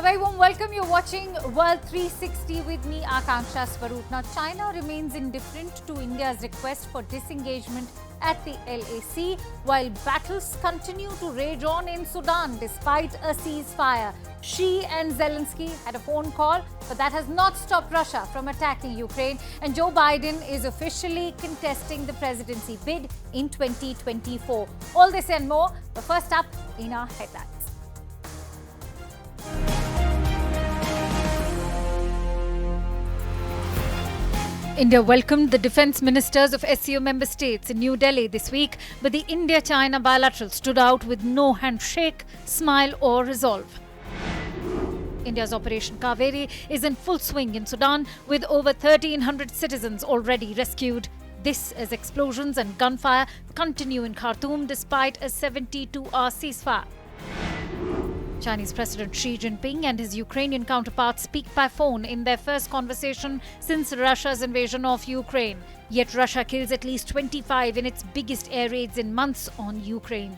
very warm welcome. You're watching World 360 with me, Akanksha Swaroop. Now, China remains indifferent to India's request for disengagement at the LAC, while battles continue to rage on in Sudan despite a ceasefire. Xi and Zelensky had a phone call, but that has not stopped Russia from attacking Ukraine. And Joe Biden is officially contesting the presidency bid in 2024. All this and more, but first up in our headlines. India welcomed the defence ministers of SCO member states in New Delhi this week, but the India-China bilateral stood out with no handshake, smile or resolve. India's Operation Kaveri is in full swing in Sudan, with over 1,300 citizens already rescued. This as explosions and gunfire continue in Khartoum despite a 72-hour ceasefire. Chinese President Xi Jinping and his Ukrainian counterparts speak by phone in their first conversation since Russia's invasion of Ukraine. Yet Russia kills at least 25 in its biggest air raids in months on Ukraine.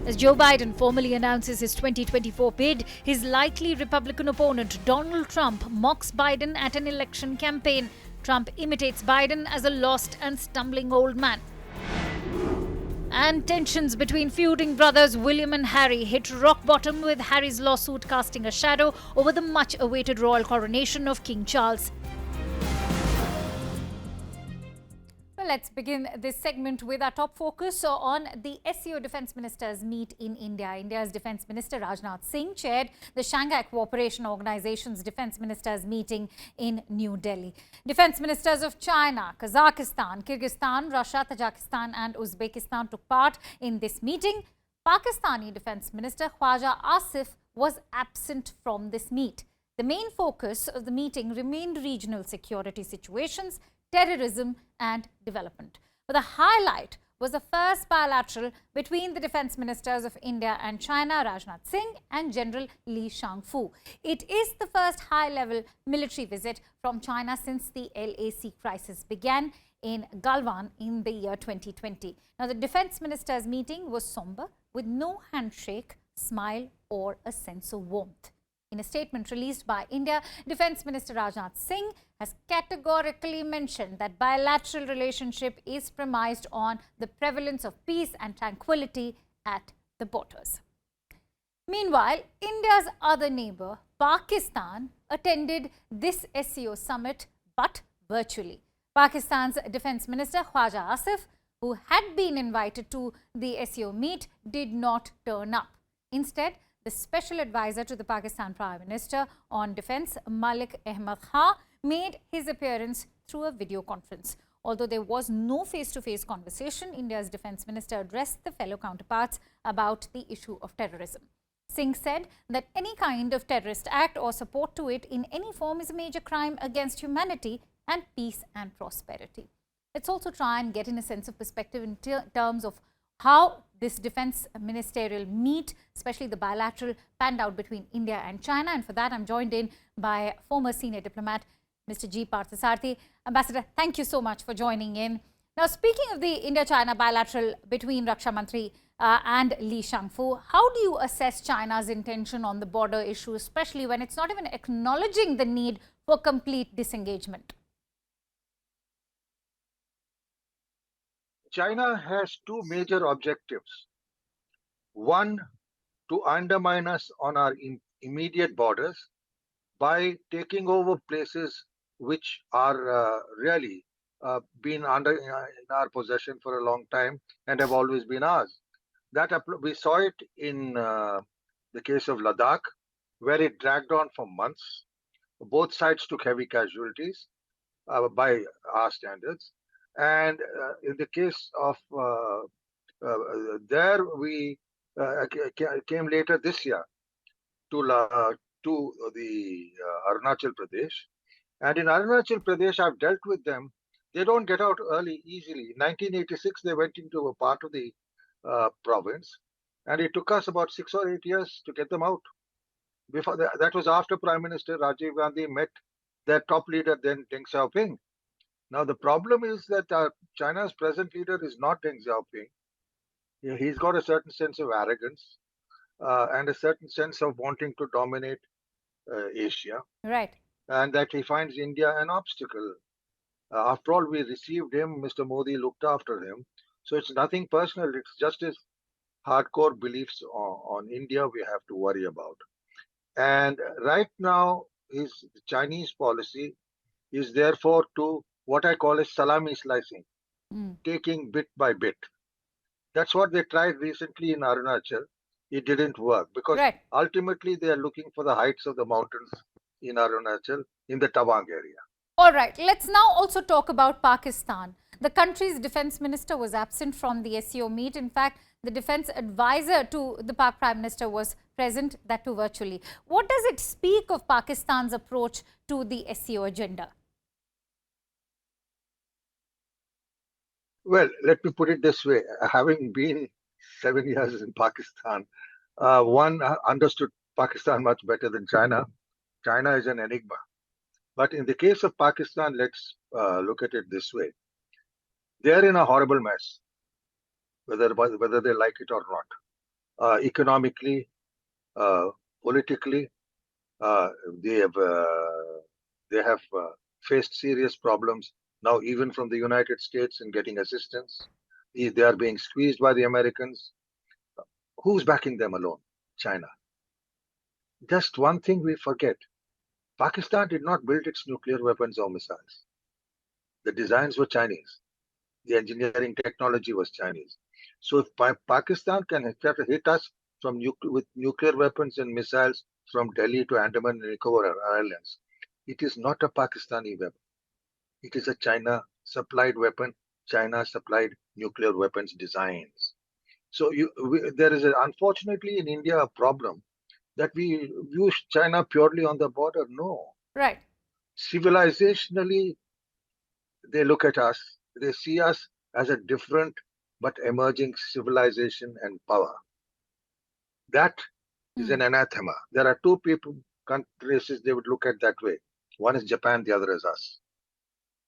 As Joe Biden formally announces his 2024 bid, his likely Republican opponent Donald Trump mocks Biden at an election campaign. Trump imitates Biden as a lost and stumbling old man. And tensions between feuding brothers William and Harry hit rock bottom, with Harry's lawsuit casting a shadow over the much-awaited royal coronation of King Charles. Well, let's begin this segment with our top focus on the SCO Defence Ministers meet in India. India's Defence Minister Rajnath Singh chaired the Shanghai Cooperation Organization's Defence Ministers meeting in New Delhi. Defence Ministers of China, Kazakhstan, Kyrgyzstan, Russia, Tajikistan and Uzbekistan took part in this meeting. Pakistani Defence Minister Khawaja Asif was absent from this meet. The main focus of the meeting remained regional security situations, terrorism and development. But the highlight was the first bilateral between the defence ministers of India and China, Rajnath Singh and General Li Shangfu. It is the first high-level military visit from China since the LAC crisis began in Galwan in the year 2020. Now, the defence ministers meeting was somber, with no handshake, smile or a sense of warmth. In a statement released by India, Defence Minister Rajnath Singh has categorically mentioned that bilateral relationship is premised on the prevalence of peace and tranquility at the borders. Meanwhile, India's other neighbour, Pakistan, attended this SCO summit but virtually. Pakistan's Defence Minister Khawaja Asif, who had been invited to the SCO meet, did not turn up. Instead, the Special Advisor to the Pakistan Prime Minister on Defence, Malik Ahmed Khan, made his appearance through a video conference. Although there was no face-to-face conversation, India's Defence Minister addressed the fellow counterparts about the issue of terrorism. Singh said that any kind of terrorist act or support to it in any form is a major crime against humanity and peace and prosperity. Let's also try and get in a sense of perspective in terms of how this defence ministerial meet, especially the bilateral, panned out between India and China. And for that, I'm joined in by former senior diplomat, Mr. G. Parthasarathi. Ambassador, thank you so much for joining in. Now, speaking of the India-China bilateral between Raksha Mantri and Li Shangfu, how do you assess China's intention on the border issue, especially when it's not even acknowledging the need for complete disengagement? China has two major objectives. One, to undermine us on our immediate borders by taking over places which are really been in our possession for a long time and have always been ours. We saw it in the case of Ladakh, where it dragged on for months. Both sides took heavy casualties by our standards. And in the case of there, we came later this year to the Arunachal Pradesh. And in Arunachal Pradesh, I've dealt with them. They don't get out early easily. In 1986, they went into a part of the province, and it took us about 6 or 8 years to get them out. Before that was after Prime Minister Rajiv Gandhi met their top leader, then Deng Xiaoping. Now, the problem is that China's present leader is not Deng Xiaoping. He's got a certain sense of arrogance. and a certain sense of wanting to dominate Asia, Right. and that he finds India an obstacle. After all, we received him, Mr. Modi looked after him. So it's nothing personal, it's just his hardcore beliefs on India we have to worry about. And right now, his Chinese policy is therefore to what I call a salami slicing, Mm. taking bit by bit. That's what they tried recently in Arunachal. It didn't work because Right. ultimately they are looking for the heights of the mountains in Arunachal in the Tawang area. All right, let's now also talk about Pakistan. The country's defense minister was absent from the SCO meet. In fact, the defense advisor to the Pak Prime Minister was present, that too virtually. What does it speak of Pakistan's approach to the SCO agenda? Well, let me put it this way. Having been 7 years in Pakistan, one understood Pakistan much better than China. China is an enigma. But in the case of Pakistan, let's look at it this way. They're in a horrible mess, whether they like it or not. Economically, politically, uh, they have faced serious problems now, even from the United States in getting assistance. They are being squeezed by the Americans. Who's backing them alone? China. Just one thing we forget. Pakistan did not build its nuclear weapons or missiles. The designs were Chinese. The engineering technology was Chinese. So if Pakistan can hit us from with nuclear weapons and missiles from Delhi to Andaman and Nicobar Islands, it is not a Pakistani weapon. It is a China-supplied weapon, China-supplied nuclear weapons designs. So there is, unfortunately, in India a problem that we view China purely on the border. No. Right. Civilizationally, they look at us, they see us as a different but emerging civilization and power. That is an anathema. There are two races they would look at that way. One is Japan, the other is us.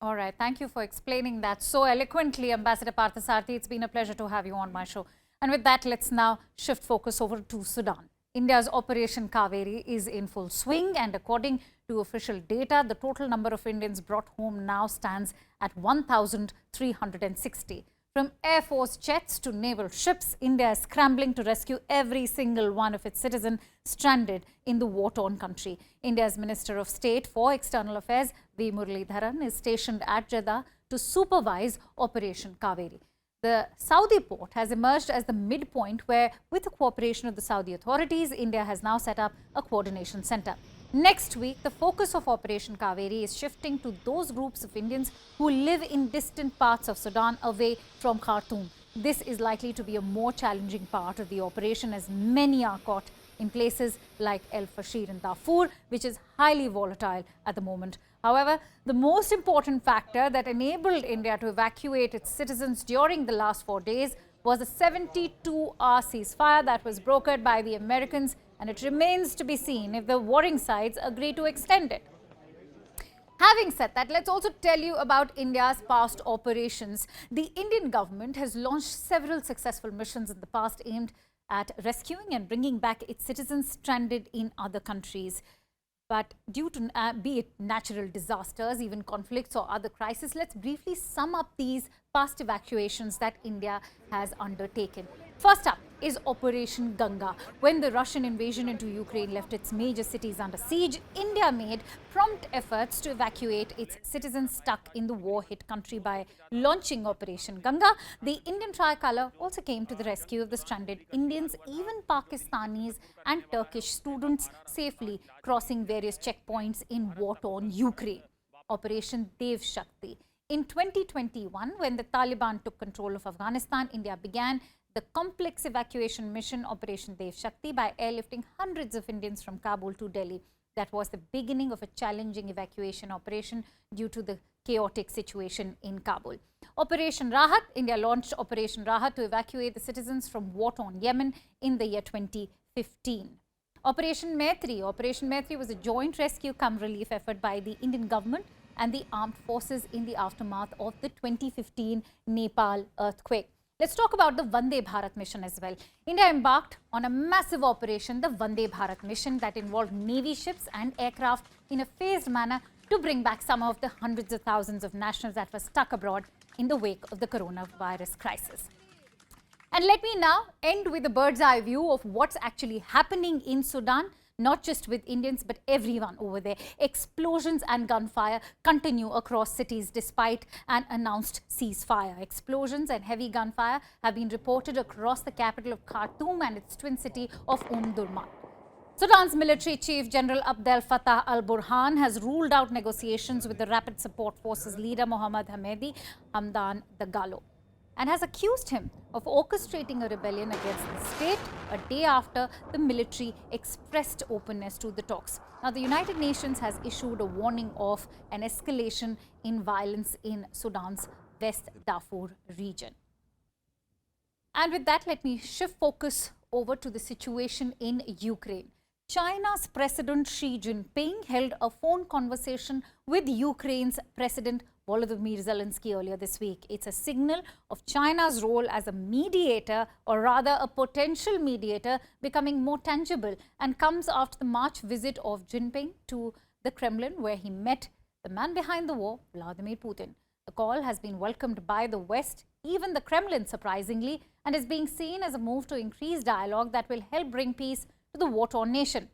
All right. Thank you for explaining that so eloquently, Ambassador Parthasarathy. It's been a pleasure to have you on my show. And with that, let's now shift focus over to Sudan. India's Operation Kaveri is in full swing, and according to official data, the total number of Indians brought home now stands at 1,360. From Air Force jets to naval ships, India is scrambling to rescue every single one of its citizens stranded in the war-torn country. India's Minister of State for External Affairs, V. Muralidharan, is stationed at Jeddah to supervise Operation Kaveri. The Saudi port has emerged as the midpoint where, with the cooperation of the Saudi authorities, India has now set up a coordination center. Next week, the focus of Operation Kaveri is shifting to those groups of Indians who live in distant parts of Sudan away from Khartoum. This is likely to be a more challenging part of the operation, as many are caught in places like El Fashir and Darfur, which is highly volatile at the moment. However, the most important factor that enabled India to evacuate its citizens during the last 4 days was a 72-hour ceasefire that was brokered by the Americans, and it remains to be seen if the warring sides agree to extend it. Having said that, let's also tell you about India's past operations. The Indian government has launched several successful missions in the past aimed at rescuing and bringing back its citizens stranded in other countries. But due to be it natural disasters, even conflicts or other crises, let's briefly sum up these past evacuations that India has undertaken. First up is Operation Ganga. When the Russian invasion into Ukraine left its major cities under siege, India made prompt efforts to evacuate its citizens stuck in the war-hit country by launching Operation Ganga. The Indian tricolour also came to the rescue of the stranded Indians, even Pakistanis and Turkish students safely crossing various checkpoints in war-torn Ukraine. Operation Dev Shakti. In 2021, when the Taliban took control of Afghanistan, India began the complex evacuation mission Operation Dev Shakti by airlifting hundreds of Indians from Kabul to Delhi. That was the beginning of a challenging evacuation operation due to the chaotic situation in Kabul. Operation Rahat. India launched Operation Rahat to evacuate the citizens from war-torn Yemen in the year 2015. Operation Maitri. Operation Maitri was a joint rescue cum relief effort by the Indian government and the armed forces in the aftermath of the 2015 Nepal earthquake. Let's talk about the Vande Bharat mission as well. India embarked on a massive operation, the Vande Bharat mission, that involved Navy ships and aircraft in a phased manner to bring back some of the hundreds of thousands of nationals that were stuck abroad in the wake of the coronavirus crisis. And let me now end with a bird's eye view of what's actually happening in Sudan. Not just with Indians, but everyone over there. Explosions and gunfire continue across cities despite an announced ceasefire. Explosions and heavy gunfire have been reported across the capital of Khartoum and its twin city of Durman. Sudan's military chief, General Abdel Fattah al-Burhan, has ruled out negotiations with the Rapid Support Forces leader Mohammed Hamedi Hamdan Dagalo, and has accused him of orchestrating a rebellion against the state a day after the military expressed openness to the talks. Now, the United Nations has issued a warning of an escalation in violence in Sudan's West Darfur region. And with that, let me shift focus over to the situation in Ukraine. China's President Xi Jinping held a phone conversation with Ukraine's President Volodymyr Zelensky earlier this week. It's a signal of China's role as a mediator, or rather a potential mediator, becoming more tangible, and comes after the March visit of Jinping to the Kremlin, where he met the man behind the war, Vladimir Putin. The call has been welcomed by the West, even the Kremlin surprisingly, and is being seen as a move to increase dialogue that will help bring peace to the war-torn nation.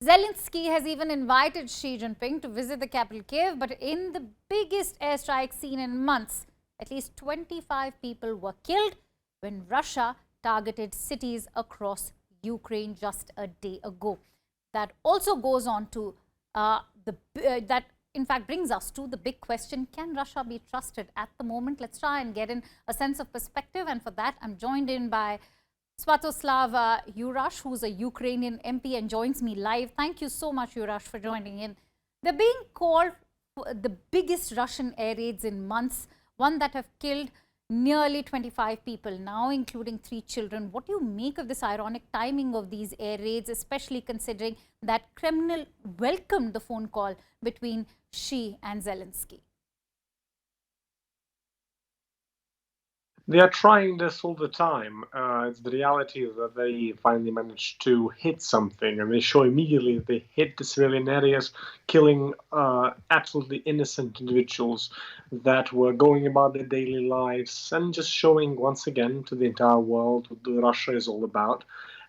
Zelensky has even invited Xi Jinping to visit the capital Kiev, but in the biggest airstrike seen in months, at least 25 people were killed when Russia targeted cities across Ukraine just a day ago. That also goes on to that in fact brings us to the big question: can Russia be trusted at the moment? Let's try and get in a sense of perspective, and for that I'm joined in by Sviatoslav Yurash, who's a Ukrainian MP and joins me live. Thank you so much, Yurash, for joining in. They're being called the biggest Russian air raids in months, one that have killed nearly 25 people now, including 3 children. What do you make of this ironic timing of these air raids, especially considering that Kremlin welcomed the phone call between Xi and Zelensky? They are trying this all the time. It's the reality that they finally managed to hit something, and they show immediately that they hit the civilian areas, killing absolutely innocent individuals that were going about their daily lives, and just showing once again to the entire world what Russia is all about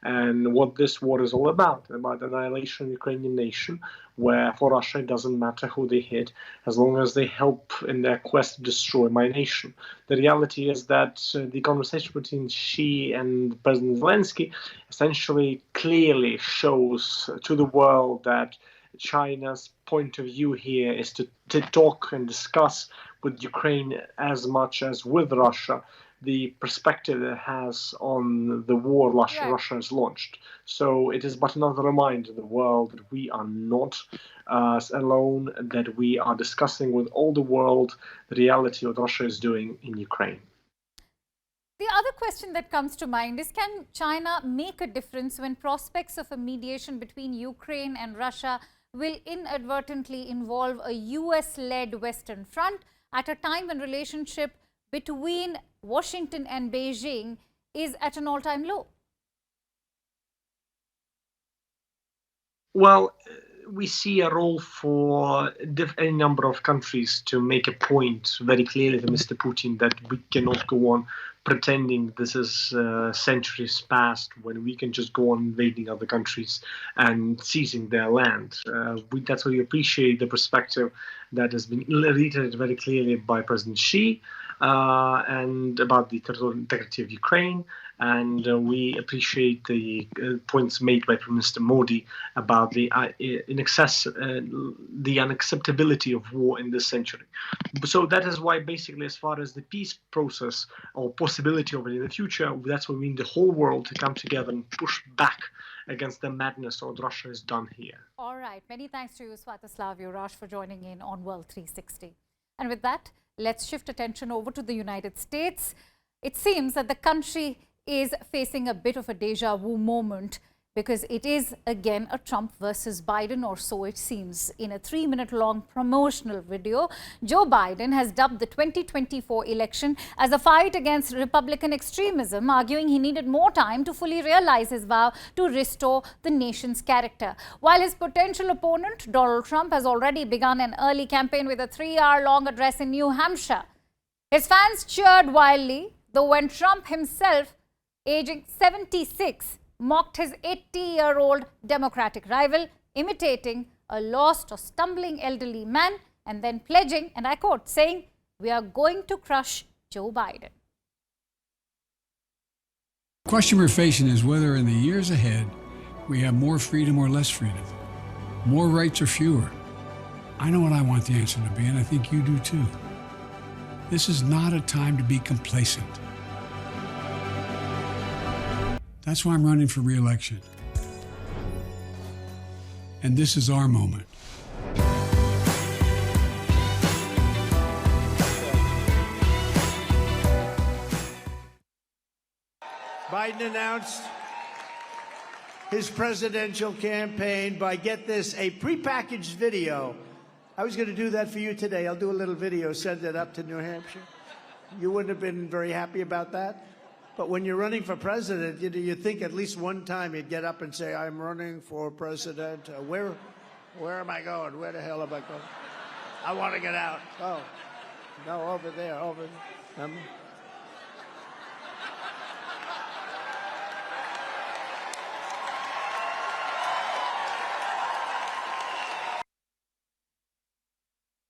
and what this war is all about the annihilation of the Ukrainian nation, where for Russia it doesn't matter who they hit, as long as they help in their quest to destroy my nation. The reality is that the conversation between Xi and President Zelensky essentially clearly shows to the world that China's point of view here is to talk and discuss with Ukraine as much as with Russia the perspective it has on the war Russia has launched. So it is but another reminder to the world that we are not alone, that we are discussing with all the world the reality of what Russia is doing in Ukraine. The other question that comes to mind is, can China make a difference when prospects of a mediation between Ukraine and Russia will inadvertently involve a US-led Western front at a time when relationship between Washington and Beijing is at an all-time low? Well, we see a role for any number of countries to make a point very clearly to Mr. Putin that we cannot go on pretending this is centuries past when we can just go on invading other countries and seizing their land. That's why we appreciate the perspective that has been reiterated very clearly by President Xi and about the territorial integrity of Ukraine. And we appreciate the points made by Prime Minister Modi about the unacceptability of war in this century. So that is why, basically, as far as the peace process or possibility of it in the future, that's what we need the whole world to come together and push back against the madness of what Russia has done here. All right. Many thanks to you, Sviatoslav Yurash, for joining in on World 360. And with that, let's shift attention over to the United States. It seems that the country is facing a bit of a deja vu moment. because it is again a Trump versus Biden, or so it seems. In a 3-minute-long promotional video, Joe Biden has dubbed the 2024 election as a fight against Republican extremism, arguing he needed more time to fully realize his vow to restore the nation's character. While his potential opponent, Donald Trump, has already begun an early campaign with a 3-hour-long address in New Hampshire. His fans cheered wildly, though when Trump himself, aging 76, mocked his 80-year-old Democratic rival, imitating a lost or stumbling elderly man, and then pledging, and I quote, saying, "We are going to crush Joe Biden." The question we're facing is whether in the years ahead we have more freedom or less freedom, more rights or fewer. I know what I want the answer to be, and I think you do too. This is not a time to be complacent. That's why I'm running for re-election. And this is our moment. Biden announced his presidential campaign by, get this, a prepackaged video. I was going to do that for you today. I'll do a little video, send it up to New Hampshire. You wouldn't have been very happy about that. But when you're running for president, you think at least one time you'd get up and say, "I'm running for president." Where am I going? Where the hell am I going? I want to get out. Oh, no, over there, over there.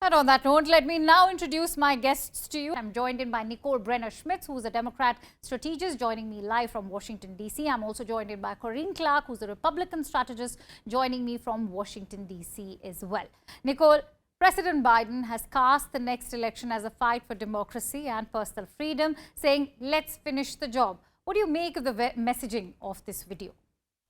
And on that note, let me now introduce my guests to you. I'm joined in by Nicole Brenner-Schmitz, who's a Democrat strategist, joining me live from Washington, D.C. I'm also joined in by Corinne Clark, who's a Republican strategist, joining me from Washington, D.C. as well. Nicole, President Biden has cast the next election as a fight for democracy and personal freedom, saying, "Let's finish the job." What do you make of the messaging of this video?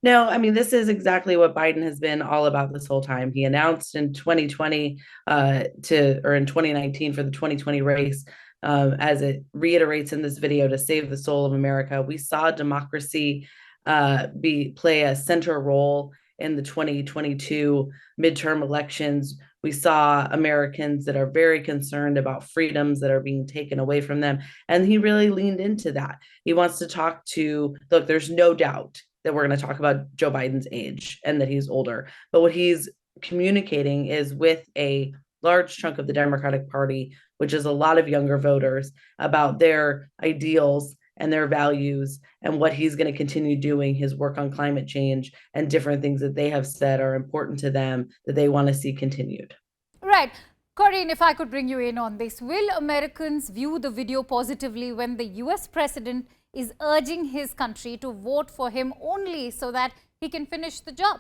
No, I mean, this is exactly what Biden has been all about this whole time. He announced in 2020 or in 2019 for the 2020 race, as it reiterates in this video, to save the soul of America. We saw democracy play a central role in the 2022 midterm elections. We saw Americans that are very concerned about freedoms that are being taken away from them. And he really leaned into that. He wants to talk to, look, there's no doubt that we're going to talk about Joe Biden's age and that he's older. But what he's communicating is with a large chunk of the Democratic Party, which is a lot of younger voters, about their ideals and their values and what he's going to continue doing, his work on climate change and different things that they have said are important to them that they want to see continued. Right. Corinne, if I could bring you in on this, will Americans view the video positively when the US president is urging his country to vote for him only so that he can finish the job?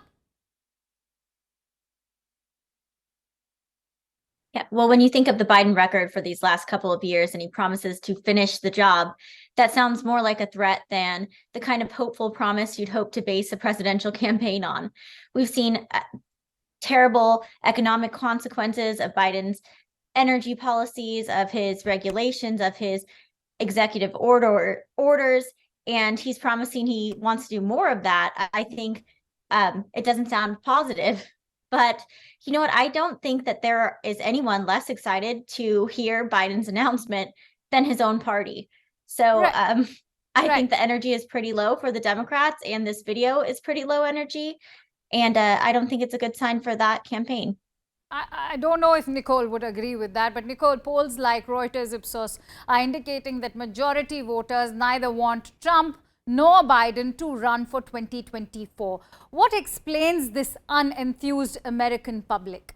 Yeah, well, when you think of the Biden record for these last couple of years and he promises to finish the job, that sounds more like a threat than the kind of hopeful promise you'd hope to base a presidential campaign on. We've seen terrible economic consequences of Biden's energy policies, of his regulations, of his executive orders, and he's promising he wants to do more of that. I think it doesn't sound positive, but you know what? I don't think that there is anyone less excited to hear Biden's announcement than his own party. So right. I think the energy is pretty low for the Democrats, and this video is pretty low energy. And I don't think it's a good sign for that campaign. I don't know if Nicole would agree with that, but Nicole, polls like Reuters Ipsos are indicating that majority voters neither want Trump nor Biden to run for 2024. What explains this unenthused American public?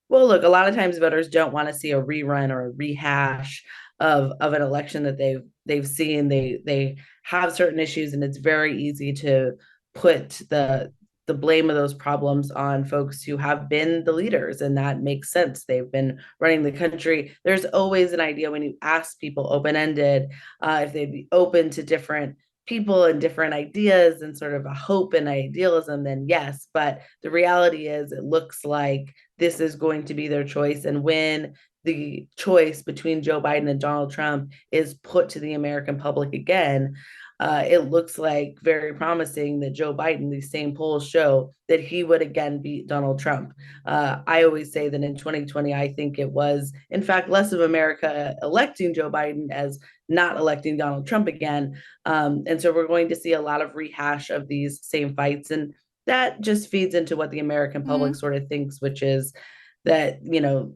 Well, look, a lot of times voters don't want to see a rerun or a rehash of an election that they've seen. They have certain issues, and it's very easy to put the blame of those problems on folks who have been the leaders, and that makes sense. They've been running the country. There's always an idea when you ask people open-ended if they'd be open to different people and different ideas and sort of a hope and idealism, then yes. But the reality is it looks like this is going to be their choice. And when the choice between Joe Biden and Donald Trump is put to the American public again, it looks like very promising that Joe Biden, these same polls show that he would again beat Donald Trump. I always say that in 2020, I think it was, in fact, less of America electing Joe Biden as not electing Donald Trump again. And so we're going to see a lot of rehash of these same fights. And that just feeds into what the American public sort of thinks, which is that,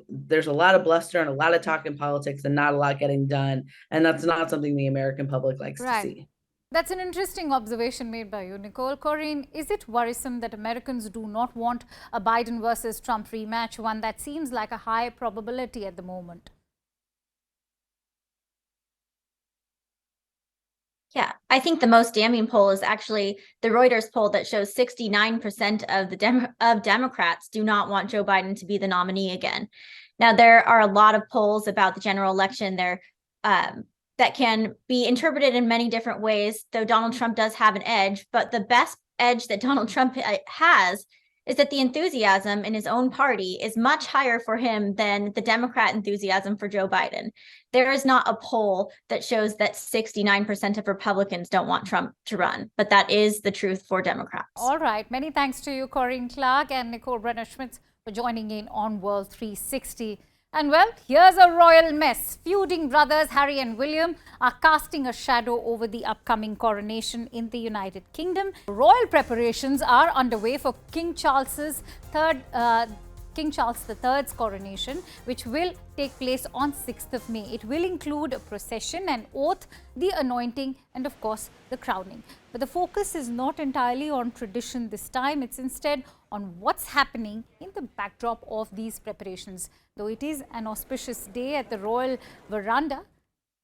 there's a lot of bluster and a lot of talk in politics and not a lot getting done. And that's not something the American public likes to see. That's an interesting observation made by you, Nicole. Corinne, is it worrisome that Americans do not want a Biden versus Trump rematch, one that seems like a high probability at the moment? Yeah, I think the most damning poll is actually the Reuters poll that shows 69% of Democrats do not want Joe Biden to be the nominee again. Now, there are a lot of polls about the general election there that can be interpreted in many different ways, though Donald Trump does have an edge. But the best edge that Donald Trump has is that the enthusiasm in his own party is much higher for him than the Democrat enthusiasm for Joe Biden. There is not a poll that shows that 69% of Republicans don't want Trump to run, but that is the truth for Democrats. All right. Many thanks to you, Corinne Clark and Nicole Brenner-Schmitz, for joining in on World 360. And well, here's a royal mess. Feuding brothers Harry and William are casting a shadow over the upcoming coronation in the United Kingdom. Royal preparations are underway for King Charles III's coronation, which will take place on 6th of May. It will include a procession, an oath, the anointing, and of course, the crowning. But the focus is not entirely on tradition this time. It's instead on what's happening in the backdrop of these preparations. Though it is an auspicious day at the royal veranda,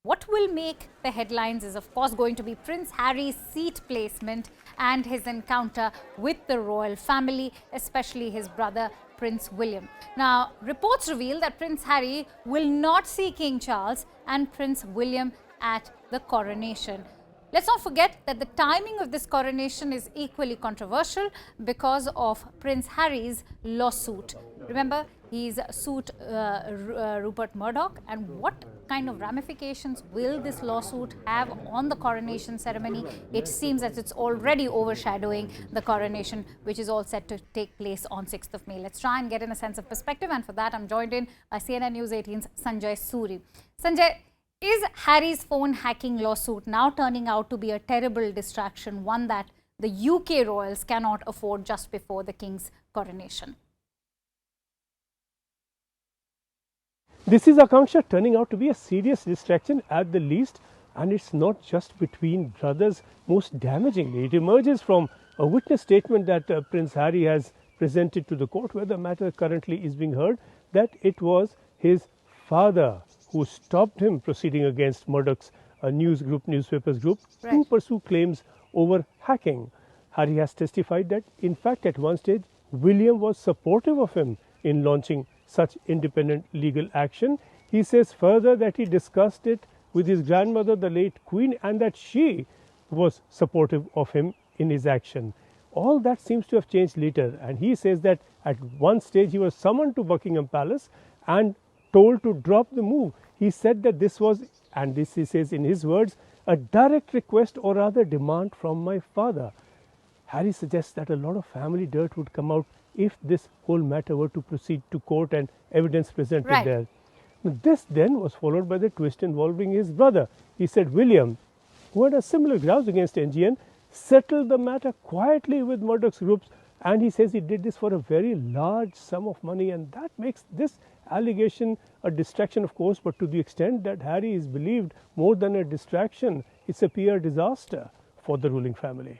what will make the headlines is of course going to be Prince Harry's seat placement and his encounter with the royal family, especially his brother Prince William. Now, reports reveal that Prince Harry will not see King Charles and Prince William at the coronation. Let's not forget that the timing of this coronation is equally controversial because of Prince Harry's lawsuit. Remember, he's sued Rupert Murdoch, and what kind of ramifications will this lawsuit have on the coronation ceremony? It seems that it's already overshadowing the coronation, which is all set to take place on 6th of May. Let's try and get in a sense of perspective, and for that I'm joined in by CNN News 18's Sanjay Suri. Sanjay, is Harry's phone hacking lawsuit now turning out to be a terrible distraction, one that the UK royals cannot afford just before the King's coronation? This is, Akanksha, turning out to be a serious distraction at the least, and it's not just between brothers. Most damagingly, it emerges from a witness statement that Prince Harry has presented to the court, where the matter currently is being heard, that it was his father who stopped him proceeding against Murdoch's newspapers group to pursue claims over hacking. Harry has testified that, in fact, at one stage, William was supportive of him in launching such independent legal action. He says further that he discussed it with his grandmother, the late Queen, and that she was supportive of him in his action. All that seems to have changed later, and he says that at one stage he was summoned to Buckingham Palace and told to drop the move. He said that this was, and this he says in his words, a direct request or rather demand from my father. Harry suggests that a lot of family dirt would come out if this whole matter were to proceed to court and evidence presented there. This then was followed by the twist involving his brother. He said William, who had a similar grouse against NGN, settled the matter quietly with Murdoch's groups, and he says he did this for a very large sum of money, and that makes this allegation a distraction, of course, but to the extent that Harry is believed more than a distraction, it's a PR disaster for the ruling family.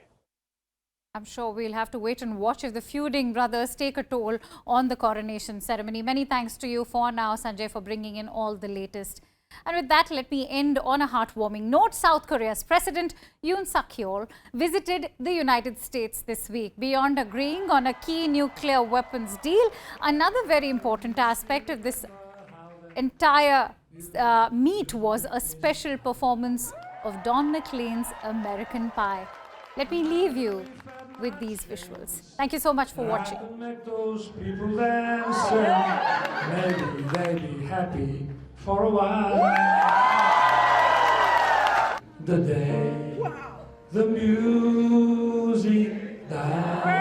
I'm sure we'll have to wait and watch if the feuding brothers take a toll on the coronation ceremony. Many thanks to you for now, Sanjay, for bringing in all the latest. And with that, let me end on a heartwarming note. South Korea's President Yoon Suk-yeol visited the United States this week. Beyond agreeing on a key nuclear weapons deal, another very important aspect of this entire meet was a special performance of Don McLean's American Pie. Let me leave you with these visuals. Thank you so much for watching. Those people dancing, maybe they'll be happy for a while. The day the music dies.